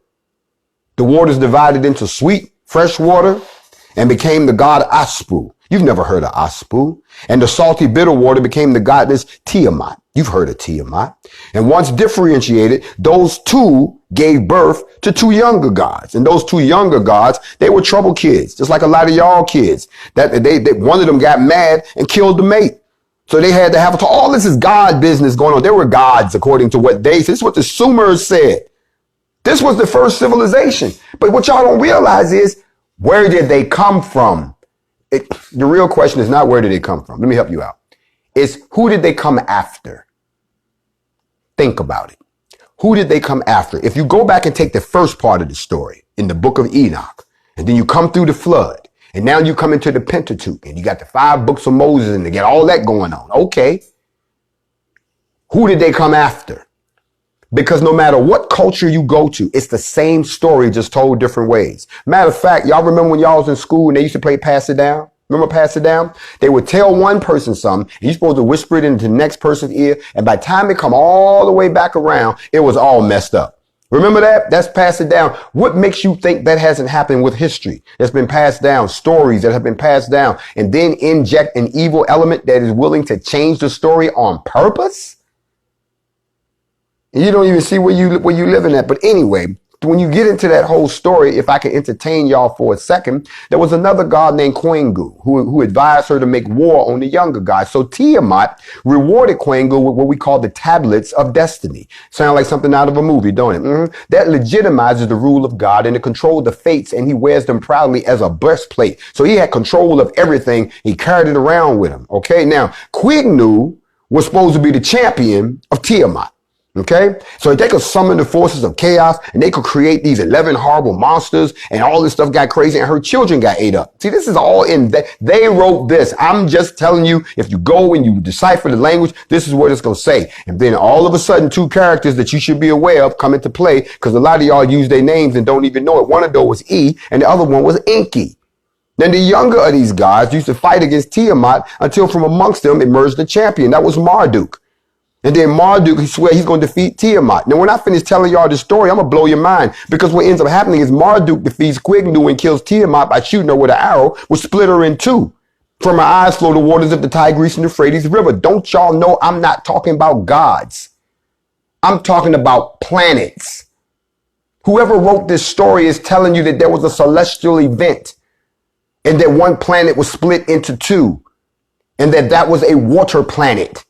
the water is divided into sweet, fresh water and became the god Aspu. You've never heard of Aspu. And the salty, bitter water became the goddess Tiamat. You've heard of Tiamat. And once differentiated, those two gave birth to two younger gods. And those two younger gods, they were trouble kids, just like a lot of y'all kids. That one of them got mad and killed the mate. So they had to have all this is God business going on. They were gods according to what they said. This is what the Sumers said. This was the first civilization. But what y'all don't realize is, where did they come from? The real question is not where did they come from. Let me help you out. It's who did they come after? Think about it. Who did they come after? If you go back and take the first part of the story in the book of Enoch, and then you come through the flood, and now you come into the Pentateuch, and you got the 5 books of Moses, and they got all that going on. Okay. Who did they come after? Because no matter what culture you go to, it's the same story, just told different ways. Matter of fact, y'all remember when y'all was in school and they used to play Pass It Down? Remember Pass It Down? They would tell one person something, and you're supposed to whisper it into the next person's ear, and by the time it come all the way back around, it was all messed up. Remember that? That's Pass It Down. What makes you think that hasn't happened with history? That's been passed down, stories that have been passed down, and then inject an evil element that is willing to change the story on purpose? And you don't even see where you living at. But anyway, when you get into that whole story, if I can entertain y'all for a second, there was another god named Quengu who advised her to make war on the younger god. So Tiamat rewarded Quengu with what we call the tablets of destiny. Sound like something out of a movie, don't it? That legitimizes the rule of God and the control of the fates, and he wears them proudly as a breastplate. So he had control of everything. He carried it around with him. Okay, now Quengu was supposed to be the champion of Tiamat. Okay, so they could summon the forces of chaos and they could create these 11 horrible monsters, and all this stuff got crazy and her children got ate up. See, this is all in that. They wrote this. I'm just telling you, if you go and you decipher the language, this is what it's going to say. And then all of a sudden, 2 characters that you should be aware of come into play, because a lot of y'all use their names and don't even know it. One of those was E and the other one was Enki. Then the younger of these guys used to fight against Tiamat until from amongst them emerged the champion. That was Marduk. And then Marduk, he swear he's going to defeat Tiamat. Now, when I finish telling y'all this story, I'm going to blow your mind, because what ends up happening is Marduk defeats Quengu and kills Tiamat by shooting her with an arrow, which split her in 2. From her eyes flow the waters of the Tigris and Euphrates River. Don't y'all know I'm not talking about gods? I'm talking about planets. Whoever wrote this story is telling you that there was a celestial event and that one planet was split into 2 and that was a water planet.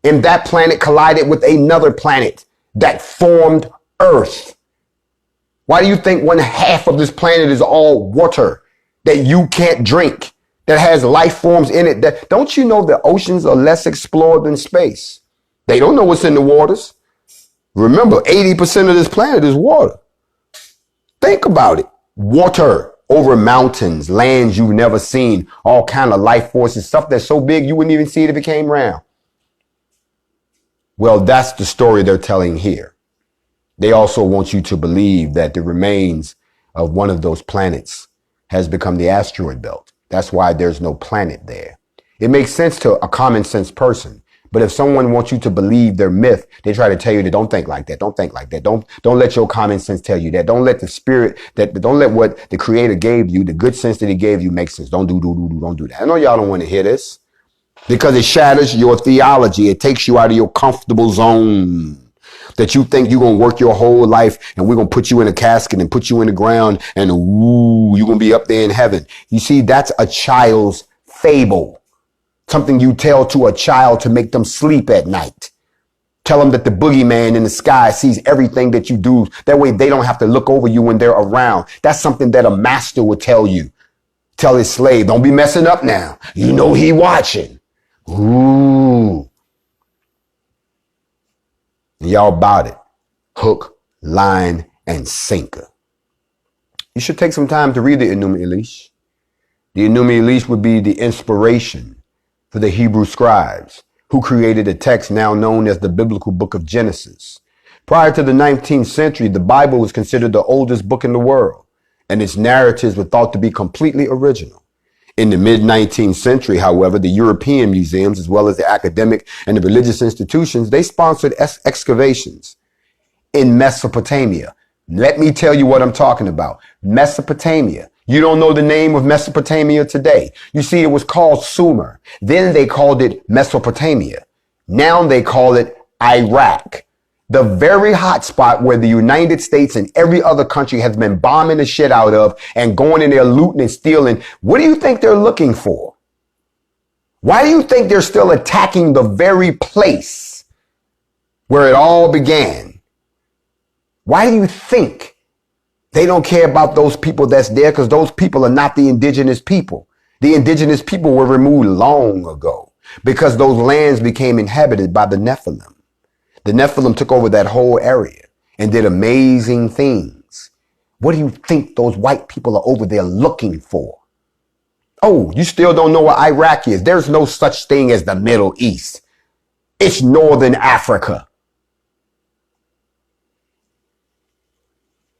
And that planet collided with another planet that formed Earth. Why do you think 1/2 of this planet is all water that you can't drink, that has life forms in it? That, don't you know the oceans are less explored than space? They don't know what's in the waters. Remember, 80% of this planet is water. Think about it. Water over mountains, lands you've never seen, all kind of life forces, stuff that's so big you wouldn't even see it if it came round. Well, that's the story they're telling here. They also want you to believe that the remains of one of those planets has become the asteroid belt. That's why there's no planet there. It makes sense to a common sense person. But if someone wants you to believe their myth, they try to tell you that don't think like that. Don't think like that. Don't let your common sense tell you that. Don't let the spirit don't let what the creator gave you, the good sense that he gave you, make sense. Don't do that. I know y'all don't want to hear this, because it shatters your theology. It takes you out of your comfortable zone that you think you're going to work your whole life and we're going to put you in a casket and put you in the ground and you're going to be up there in heaven. You see, that's a child's fable. Something you tell to a child to make them sleep at night. Tell them that the boogeyman in the sky sees everything that you do. That way they don't have to look over you when they're around. That's something that a master would tell you. Tell his slave, don't be messing up now. You know he watching. Ooh. Y'all bought it. Hook, line, and sinker. You should take some time to read the Enuma Elish. The Enuma Elish would be the inspiration for the Hebrew scribes who created a text now known as the biblical book of Genesis. Prior to the 19th century, the Bible was considered the oldest book in the world, and its narratives were thought to be completely original. In the mid-19th century, however, the European museums, as well as the academic and the religious institutions, they sponsored excavations in Mesopotamia. Let me tell you what I'm talking about. Mesopotamia. You don't know the name of Mesopotamia today. You see, it was called Sumer. Then they called it Mesopotamia. Now they call it Iraq. The very hot spot where the United States and every other country has been bombing the shit out of and going in there looting and stealing. What do you think they're looking for? Why do you think they're still attacking the very place where it all began? Why do you think they don't care about those people that's there? Because those people are not the indigenous people. The indigenous people were removed long ago because those lands became inhabited by the Nephilim. The Nephilim took over that whole area and did amazing things. What do you think those white people are over there looking for? Oh, you still don't know what Iraq is. There's no such thing as the Middle East. It's Northern Africa.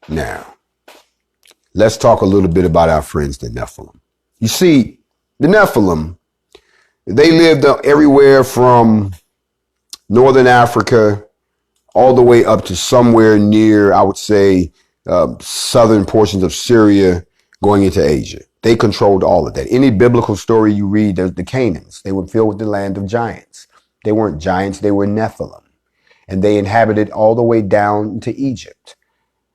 Now, let's talk a little bit about our friends, the Nephilim. You see, the Nephilim, they lived everywhere from Northern Africa all the way up to somewhere near, I would say, southern portions of Syria going into Asia. They controlled all of that. Any biblical story you read, there's the Canaans. They were filled with the land of giants. They weren't giants, they were Nephilim. And they inhabited all the way down to Egypt.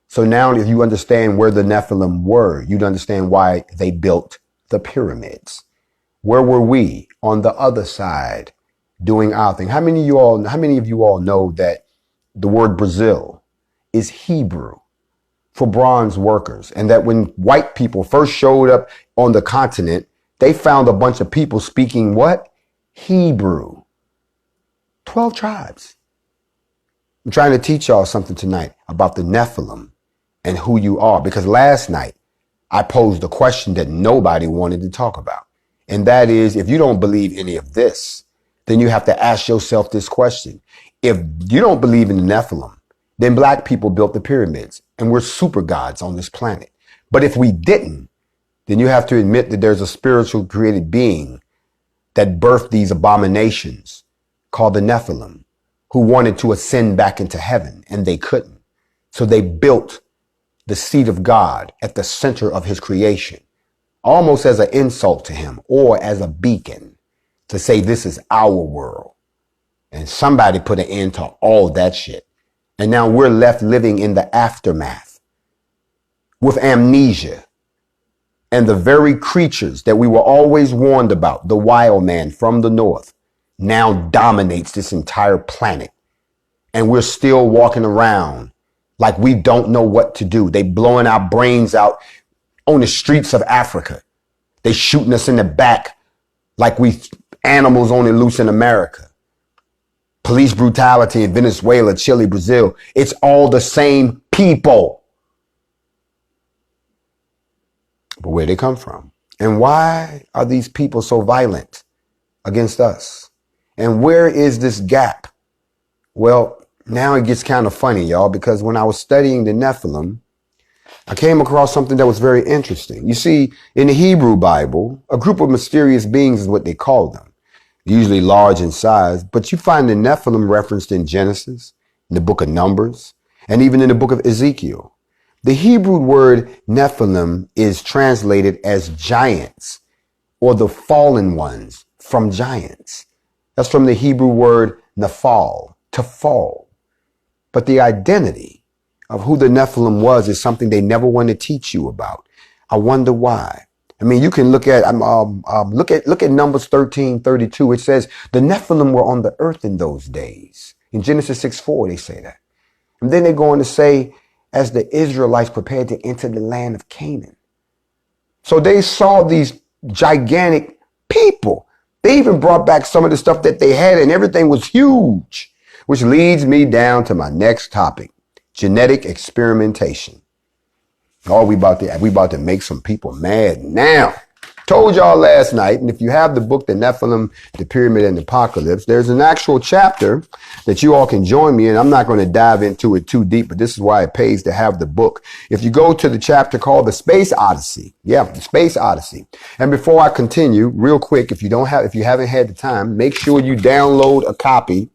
So now if you understand where the Nephilim were, you'd understand why they built the pyramids. Where were we? On the other side, doing our thing. How many of you all know that the word Brazil is Hebrew for bronze workers, and that when white people first showed up on the continent, they found a bunch of people speaking what? Hebrew. 12 tribes. I'm trying to teach y'all something tonight about the Nephilim and who you are, because last night I posed a question that nobody wanted to talk about. And that is, if you don't believe any of this, then you have to ask yourself this question. If you don't believe in the Nephilim, then black people built the pyramids and we're super gods on this planet. But if we didn't, then you have to admit that there's a spiritual created being that birthed these abominations called the Nephilim, who wanted to ascend back into heaven and they couldn't. So they built the seat of God at the center of his creation, almost as an insult to him or as a beacon to say, this is our world. And somebody put an end to all that shit. And now we're left living in the aftermath with amnesia. And the very creatures that we were always warned about, the wild man from the north, now dominates this entire planet. And we're still walking around like we don't know what to do. They blowing our brains out on the streets of Africa. They shooting us in the back like we animals on the loose in America. Police brutality in Venezuela, Chile, Brazil. It's all the same people. But where they come from? And why are these people so violent against us? And where is this gap? Well, now it gets kind of funny, y'all, because when I was studying the Nephilim, I came across something that was very interesting. You see, in the Hebrew Bible, a group of mysterious beings is what they call them, usually large in size, but you find the Nephilim referenced in Genesis, in the book of Numbers, and even in the book of Ezekiel. The Hebrew word Nephilim is translated as giants or the fallen ones from giants. That's from the Hebrew word nephal, to fall. But the identity of who the Nephilim was is something they never want to teach you about. I wonder why. I mean, you can look at Numbers 13:32. It says the Nephilim were on the earth in those days. In Genesis 6:4, they say that. And then they go on to say, as the Israelites prepared to enter the land of Canaan. So they saw these gigantic people. They even brought back some of the stuff that they had and everything was huge, which leads me down to my next topic, genetic experimentation. Oh, we about to make some people mad now. Told y'all last night, and if you have the book, The Nephilim, The Pyramid and the Apocalypse, there's an actual chapter that you all can join me in. I'm not going to dive into it too deep, but this is why it pays to have the book. If you go to the chapter called The Space Odyssey, the Space Odyssey. And before I continue, real quick, if you haven't had the time, make sure you download a copy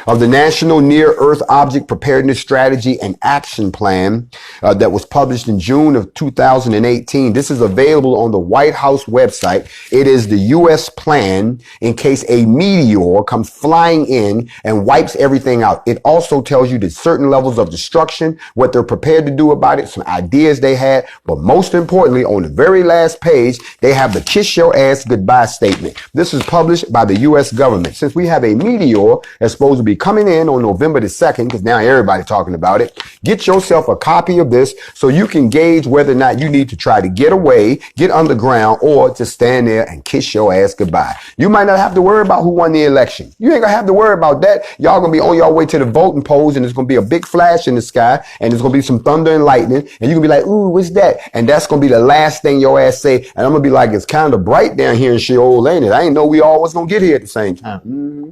of the National Near Earth Object Preparedness Strategy and Action Plan that was published in June of 2018. This is available on the White House website. It is the U.S. plan in case a meteor comes flying in and wipes everything out. It also tells you the certain levels of destruction, what they're prepared to do about it, some ideas they had, but most importantly, on the very last page, they have the kiss your ass goodbye statement. This is published by the U.S. government. Since we have a meteor that's supposed to be coming in on November the 2nd, because now everybody's talking about it, get yourself a copy of this so you can gauge whether or not you need to try to get away, get underground, or to stand there and kiss your ass goodbye. You might not have to worry about who won the election. You ain't gonna have to worry about that. Y'all gonna be on your way to the voting polls, and there's gonna be a big flash in the sky, and there's gonna be some thunder and lightning, and you're gonna be like, ooh, what's that? And that's gonna be the last thing your ass say, and I'm gonna be like, it's kind of bright down here in Sheol, ain't it? I didn't know we all was gonna get here at the same time. Mm-hmm.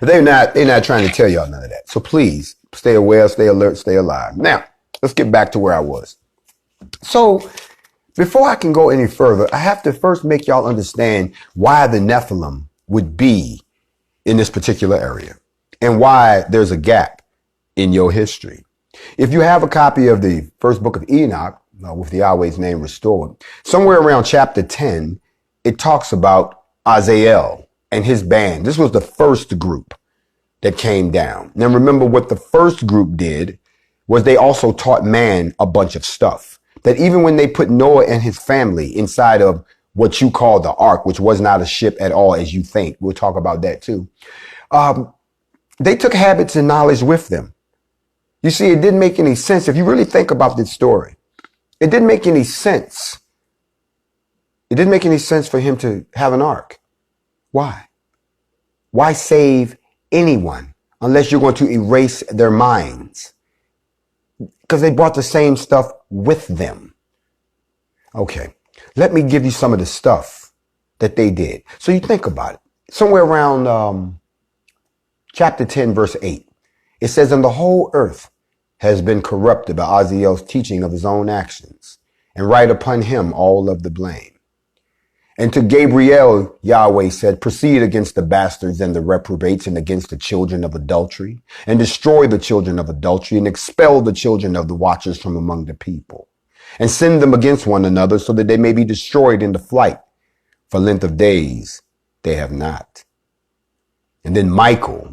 They're not trying to tell y'all none of that. So please stay aware, stay alert, stay alive. Now, let's get back to where I was. So before I can go any further, I have to first make y'all understand why the Nephilim would be in this particular area and why there's a gap in your history. If you have a copy of the first book of Enoch, with the Yahweh's name restored, somewhere around chapter 10, it talks about Azazel and his band. This was the first group that came down. Now remember, what the first group did was they also taught man a bunch of stuff. That even when they put Noah and his family inside of what you call the ark, which was not a ship at all as you think, we'll talk about that too, they took habits and knowledge with them. You see, it didn't make any sense. If you really think about this story, it didn't make any sense. It didn't make any sense for him to have an ark. Why? Why save anyone unless you're going to erase their minds? Because they brought the same stuff with them. Okay, let me give you some of the stuff that they did. So you think about it. Somewhere around chapter 10, verse 8, it says, and the whole earth has been corrupted by Azazel's teaching of his own actions, and right upon him all of the blame. And to Gabriel, Yahweh said, proceed against the bastards and the reprobates and against the children of adultery, and destroy the children of adultery, and expel the children of the watchers from among the people, and send them against one another so that they may be destroyed in the flight. For length of days they have not. And then Michael,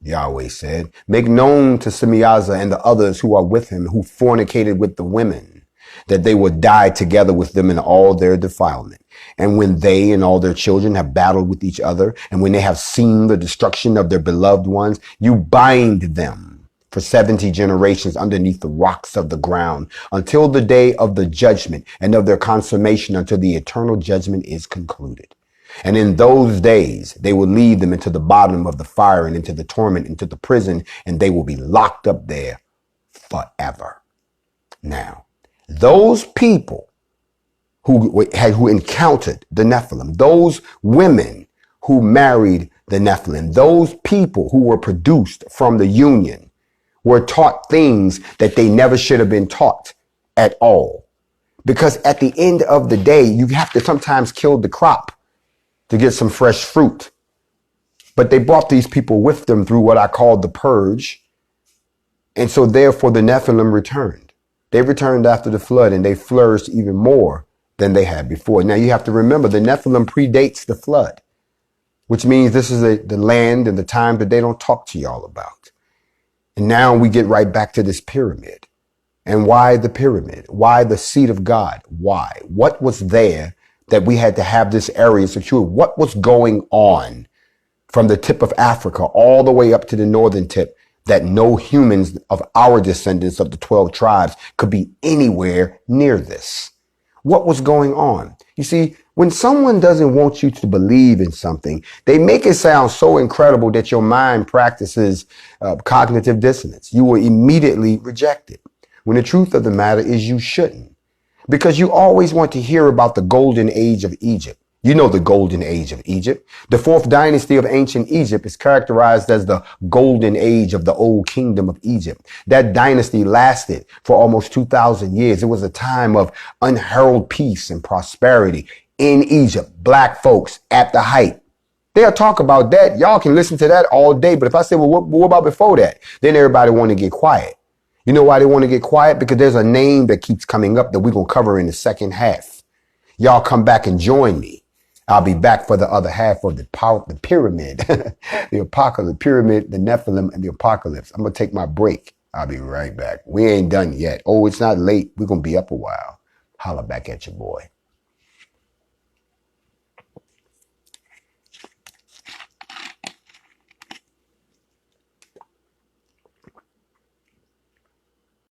Yahweh said, make known to Semiaza and the others who are with him, who fornicated with the women, that they will die together with them in all their defilement. And when they and all their children have battled with each other, and when they have seen the destruction of their beloved ones, you bind them for 70 generations underneath the rocks of the ground, until the day of the judgment and of their consummation, until the eternal judgment is concluded. And in those days, they will lead them into the bottom of the fire and into the torment, into the prison, and they will be locked up there forever. Now, those people who encountered the Nephilim, those women who married the Nephilim, those people who were produced from the union were taught things that they never should have been taught at all. Because at the end of the day, you have to sometimes kill the crop to get some fresh fruit. But they brought these people with them through what I call the purge. And so therefore the Nephilim returned. They returned after the flood, and they flourished even more than they had before. Now you have to remember, the Nephilim predates the flood, which means this is the land and the time that they don't talk to y'all about. And now we get right back to this pyramid. And why the pyramid? Why the seat of God? Why? What was there that we had to have this area secured? What was going on from the tip of Africa all the way up to the northern tip, that no humans of our descendants of the 12 tribes could be anywhere near this? What was going on? You see, when someone doesn't want you to believe in something, they make it sound so incredible that your mind practices cognitive dissonance. You will immediately reject it, when the truth of the matter is you shouldn't. Because you always want to hear about the golden age of Egypt. You know the golden age of Egypt. The fourth dynasty of ancient Egypt is characterized as the golden age of the old kingdom of Egypt. That dynasty lasted for almost 2,000 years. It was a time of unheralded peace and prosperity in Egypt. Black folks at the height. They'll talk about that. Y'all can listen to that all day. But if I say, well, what about before that? Then everybody want to get quiet. You know why they want to get quiet? Because there's a name that keeps coming up that we're going to cover in the second half. Y'all come back and join me. I'll be back for the other half of the pyramid, the apocalypse, pyramid, the Nephilim, and the apocalypse. I'm going to take my break. I'll be right back. We ain't done yet. Oh, it's not late. We're going to be up a while. Holla back at your boy.